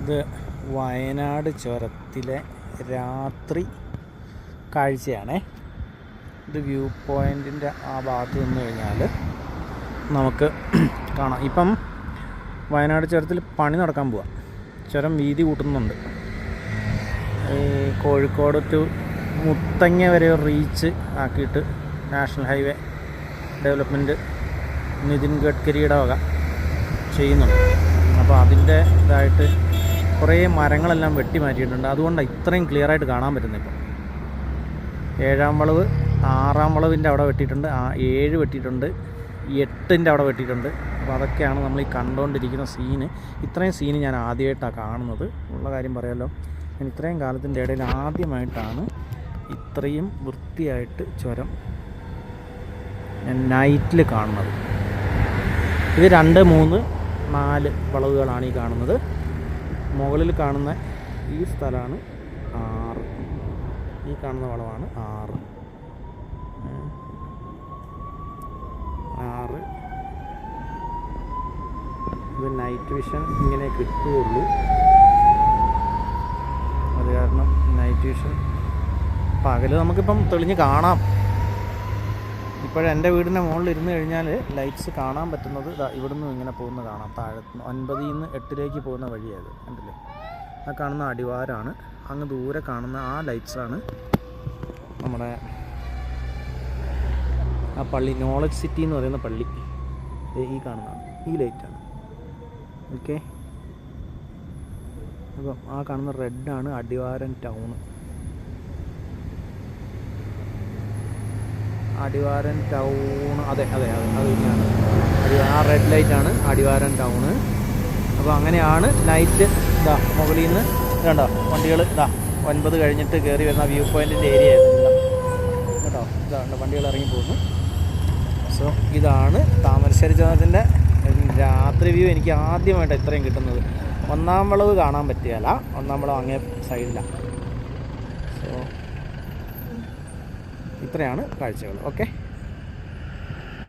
ഇത് വയനാട് ചുരത്തിലെ രാത്രി കാഴ്ചയാണേ. ഇത് വ്യൂ പോയിൻറ്റിൻ്റെ ആ ഭാഗത്ത് നിന്ന് കഴിഞ്ഞാൽ നമുക്ക് കാണാം. ഇപ്പം വയനാട് ചുരത്തിൽ പണി നടക്കാൻ പോവാം. ചുരം വീതി കൂട്ടുന്നുണ്ട്. ഈ കോഴിക്കോട് ടു മുത്തങ്ങ വരെ റീച്ച് ആക്കിയിട്ട് നാഷണൽ ഹൈവേ ഡെവലപ്മെൻറ്റ് നിതിൻ ഗഡ്കരിയുടെ വക ചെയ്യുന്നുണ്ട്. അപ്പോൾ അതിൻ്റെ ഇതായിട്ട് കുറേ മരങ്ങളെല്ലാം വെട്ടി മാറ്റിയിട്ടുണ്ട്. അതുകൊണ്ടാണ് ഇത്രയും ക്ലിയറായിട്ട് കാണാൻ പറ്റുന്നത്. ഇപ്പം 7-ാം വളവ്, 6-ാം വളവിൻ്റെ അവിടെ വെട്ടിയിട്ടുണ്ട്, 7 വെട്ടിയിട്ടുണ്ട്, 8ൻ്റെ അവിടെ വെട്ടിയിട്ടുണ്ട്. അപ്പോൾ അതൊക്കെയാണ് നമ്മൾ ഈ കണ്ടുകൊണ്ടിരിക്കുന്ന സീന്. ഇത്രയും സീന് ഞാൻ ആദ്യമായിട്ടാണ് കാണുന്നത്. ഉള്ള കാര്യം പറയാമല്ലോ, ഞാൻ ഇത്രയും കാലത്തിൻ്റെ ഇടയിൽ ആദ്യമായിട്ടാണ് ഇത്രയും വൃത്തിയായിട്ട് ചുരം ഞാൻ നൈറ്റിൽ കാണുന്നത്. ഇത് 2, 3, 4 വളവുകളാണ് ഈ കാണുന്നത്. മുകളിൽ കാണുന്ന ഈ സ്ഥലമാണ് 6. ഈ കാണുന്ന വളവാണ് 6. ഇത് നൈറ്റ് വിഷൻ ഇങ്ങനെ കിട്ടുകയുള്ളൂ. അത് കാരണം നൈറ്റ് വിഷൻ പകൽ നമുക്കിപ്പം തെളിഞ്ഞ് കാണാം. ഇപ്പോഴെൻ്റെ വീടിൻ്റെ മുകളിൽ ഇരുന്ന് കഴിഞ്ഞാൽ ലൈറ്റ്സ് കാണാൻ പറ്റുന്നത് ഇവിടുന്ന് ഇങ്ങനെ പോകുന്ന കാണാം. താഴത്ത് 9-ൽ നിന്ന് 8-ലേക്ക് പോകുന്ന വഴിയായത് കണ്ടില്ലേ. ആ കാണുന്ന അടിവാരമാണ്. അങ്ങ് ദൂരെ കാണുന്ന ആ ലൈറ്റ്സാണ് നമ്മുടെ ആ പള്ളി, നോളജ് സിറ്റി എന്ന് പറയുന്ന പള്ളി. ഈ കാണുന്നതാണ്, ഈ ലൈറ്റാണ്. ഓക്കെ, അപ്പം ആ കാണുന്ന റെഡാണ് അടിവാരം ടൗണ്. അടിവാരം ടൗൺ, അതെ അത് തന്നെയാണ്. ആ റെഡ് ലൈറ്റാണ് അടിവാരം ടൗണ്. അപ്പോൾ അങ്ങനെയാണ് നൈറ്റ്. ഇതാ മുകളിൽ നിന്ന് കണ്ടോ വണ്ടികൾ, ഇതാ 9 കഴിഞ്ഞിട്ട് കയറി വരുന്ന വ്യൂ പോയിൻറ്റിൻ്റെ ഏരിയ ആയിരുന്നില്ല കേട്ടോ. ഇതാണ് വണ്ടികൾ ഇറങ്ങി പോകുന്നു. സോ ഇതാണ് താമരശ്ശേരി ചുരത്തിൻ്റെ രാത്രി വ്യൂ. എനിക്ക് ആദ്യമായിട്ടാണ് ഇത്രയും കിട്ടുന്നത്. 1-ാം വളവ് കാണാൻ പറ്റിയല്ല, 1-ാം വളവ് അങ്ങേ സൈഡിലാണ്. സോ ഇത്രയാണ് കാഴ്ചകൾ. ഓക്കെ.